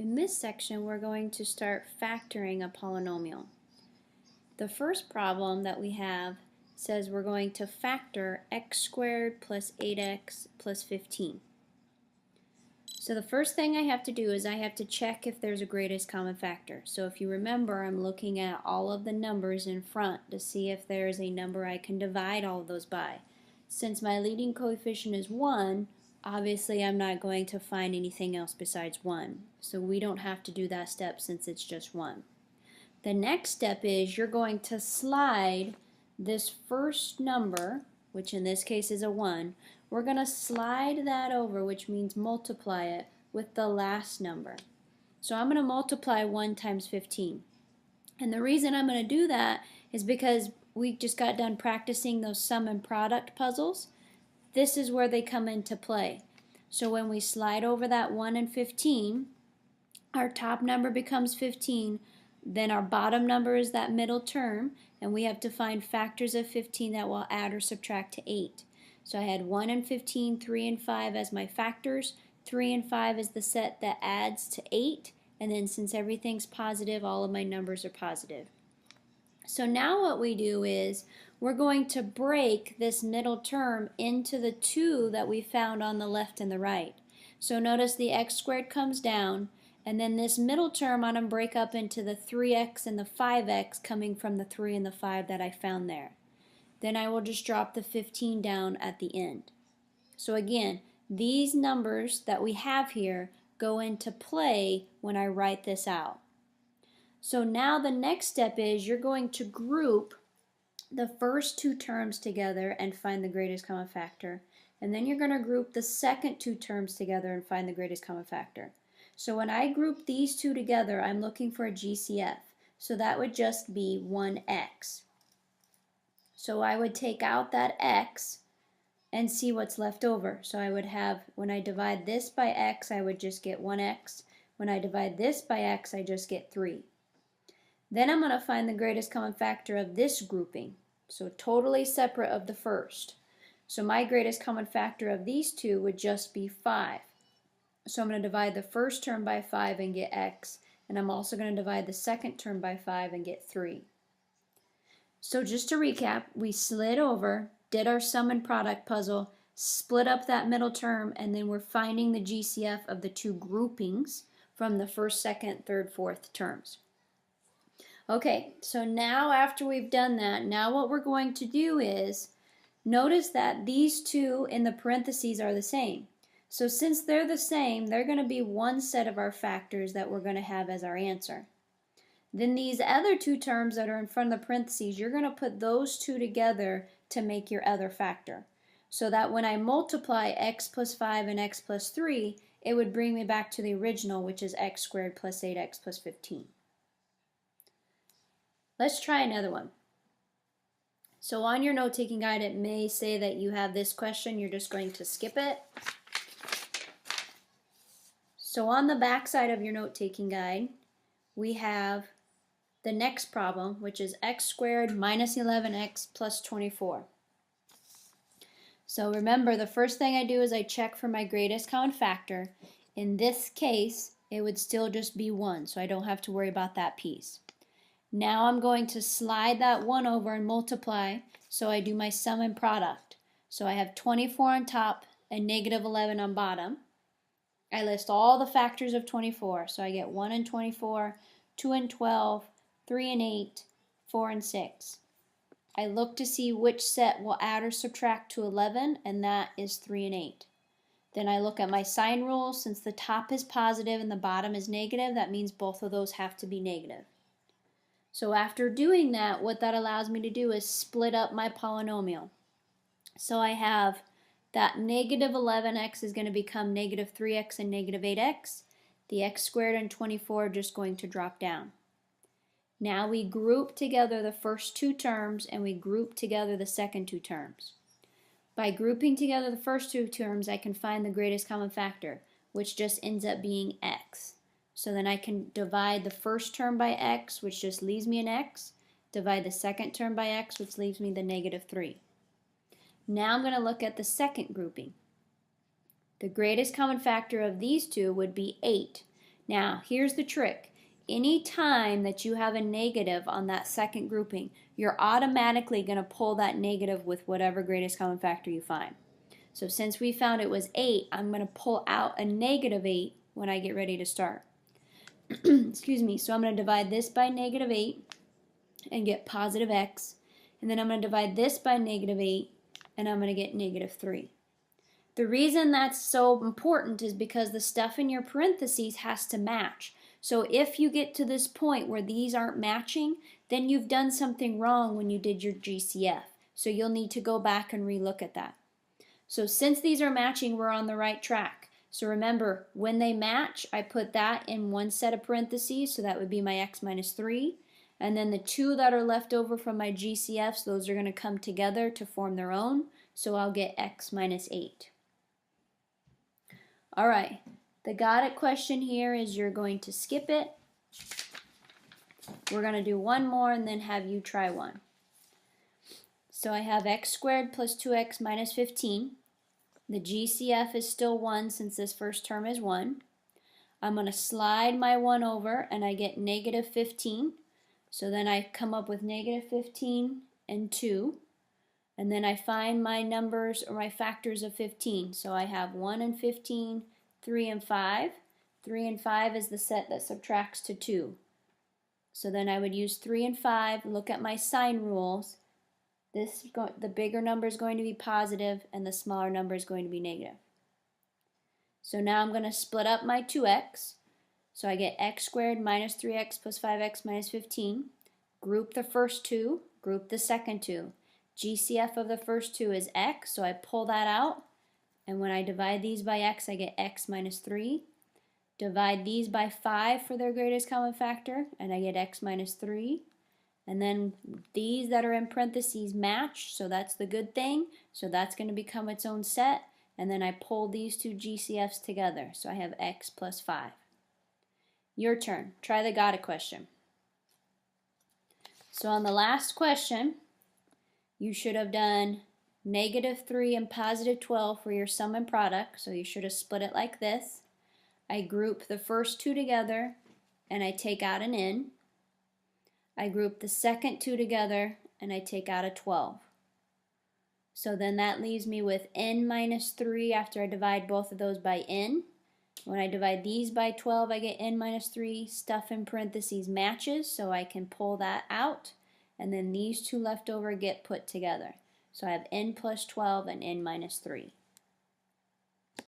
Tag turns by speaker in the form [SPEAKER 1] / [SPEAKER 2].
[SPEAKER 1] In this section, we're going to start factoring a polynomial. The first problem that we have says we're going to factor x squared plus 8x plus 15. So the first thing I have to do is I have to check if there's a greatest common factor. So if you remember, I'm looking at all of the numbers in front to see if there is a number I can divide all of those by. Since my leading coefficient is 1, obviously I'm not going to find anything else besides 1. So we don't have to do that step since it's just 1. The next step is you're going to slide this first number, which in this case is a 1, we're going to slide that over, which means multiply it with the last number. So I'm going to multiply 1 times 15. And the reason I'm going to do that is because we just got done practicing those sum and product puzzles. This is where they come into play. So when we slide over that 1 and 15, our top number becomes 15, then our bottom number is that middle term, and we have to find factors of 15 that will add or subtract to 8. So I had 1 and 15, 3 and 5 as my factors, 3 and 5 is the set that adds to 8, and then since everything's positive, all of my numbers are positive. So now what we do is we're going to break this middle term into the two that we found on the left and the right. So notice the x squared comes down, and then this middle term I'm going to break up into the 3x and the 5x coming from the 3 and the 5 that I found there. Then I will just drop the 15 down at the end. So again, these numbers that we have here go into play when I write this out. So now the next step is you're going to group the first two terms together and find the greatest common factor. And then you're going to group the second two terms together and find the greatest common factor. So when I group these two together, I'm looking for a GCF. So that would just be 1x. So I would take out that x and see what's left over. So I would have, when I divide this by x, I would just get 1x. When I divide this by x, I just get 3. Then I'm going to find the greatest common factor of this grouping. So totally separate of the first. So my greatest common factor of these two would just be 5. So I'm going to divide the first term by 5 and get x. And I'm also going to divide the second term by 5 and get 3. So just to recap, we slid over, did our sum and product puzzle, split up that middle term, and then we're finding the GCF of the two groupings from the first, second, third, fourth terms. Okay, so now after we've done that, now what we're going to do is, notice that these two in the parentheses are the same. So since they're the same, they're going to be one set of our factors that we're going to have as our answer. Then these other two terms that are in front of the parentheses, you're going to put those two together to make your other factor. So that when I multiply x plus 5 and x plus 3, it would bring me back to the original, which is x squared plus 8x plus 15. Let's try another one. So on your note-taking guide, it may say that you have this question. You're just going to skip it. So on the back side of your note-taking guide, we have the next problem, which is x squared minus 11x plus 24. So remember, the first thing I do is I check for my greatest common factor. In this case, it would still just be 1, so I don't have to worry about that piece. Now I'm going to slide that 1 over and multiply, so I do my sum and product. So I have 24 on top and negative 11 on bottom. I list all the factors of 24, so I get 1 and 24, 2 and 12, 3 and 8, 4 and 6. I look to see which set will add or subtract to 11, and that is 3 and 8. Then I look at my sign rule. Since the top is positive and the bottom is negative, that means both of those have to be negative. So after doing that, what that allows me to do is split up my polynomial. So I have that negative 11x is going to become negative 3x and negative 8x. The x squared and 24 are just going to drop down. Now we group together the first two terms and we group together the second two terms. By grouping together the first two terms, I can find the greatest common factor, which just ends up being x. So then I can divide the first term by x, which just leaves me an x, divide the second term by x, which leaves me the negative 3. Now I'm going to look at the second grouping. The greatest common factor of these two would be 8. Now, here's the trick. Any time that you have a negative on that second grouping, you're automatically going to pull that negative with whatever greatest common factor you find. So since we found it was 8, I'm going to pull out a negative 8 when I get ready to start. Excuse me. So I'm going to divide this by negative 8 and get positive x. And then I'm going to divide this by negative 8 and I'm going to get negative 3. The reason that's so important is because the stuff in your parentheses has to match. So if you get to this point where these aren't matching, then you've done something wrong when you did your GCF. So you'll need to go back and relook at that. So since these are matching, we're on the right track. So remember, when they match, I put that in one set of parentheses, so that would be my x minus 3. And then the 2 that are left over from my GCFs, those are going to come together to form their own. So I'll get x minus 8. All right, the got it question here is you're going to skip it. We're going to do one more and then have you try one. So I have x squared plus 2x minus 15. The GCF is still 1 since this first term is 1. I'm going to slide my 1 over and I get negative 15. So then I come up with negative 15 and 2. And then I find my numbers or my factors of 15. So I have 1 and 15, 3 and 5. 3 and 5 is the set that subtracts to 2. So then I would use 3 and 5, look at my sign rules. The bigger number is going to be positive and the smaller number is going to be negative. So now I'm going to split up my 2x. So I get x squared minus 3x plus 5x minus 15. Group the first 2, group the second 2. GCF of the first 2 is x, so I pull that out. And when I divide these by x, I get x minus 3. Divide these by 5 for their greatest common factor, and I get x minus 3. And then these that are in parentheses match, so that's the good thing. So that's going to become its own set. And then I pull these two GCFs together, so I have x plus 5. Your turn. Try the got it question. So on the last question, you should have done negative 3 and positive 12 for your sum and product, so you should have split it like this. I group the first 2 together and I take out an n. I group the second 2 together and I take out a 12. So then that leaves me with n minus 3 after I divide both of those by n. When I divide these by 12, I get n minus 3. Stuff in parentheses matches, so I can pull that out. And then these 2 left over get put together. So I have n plus 12 and n minus 3.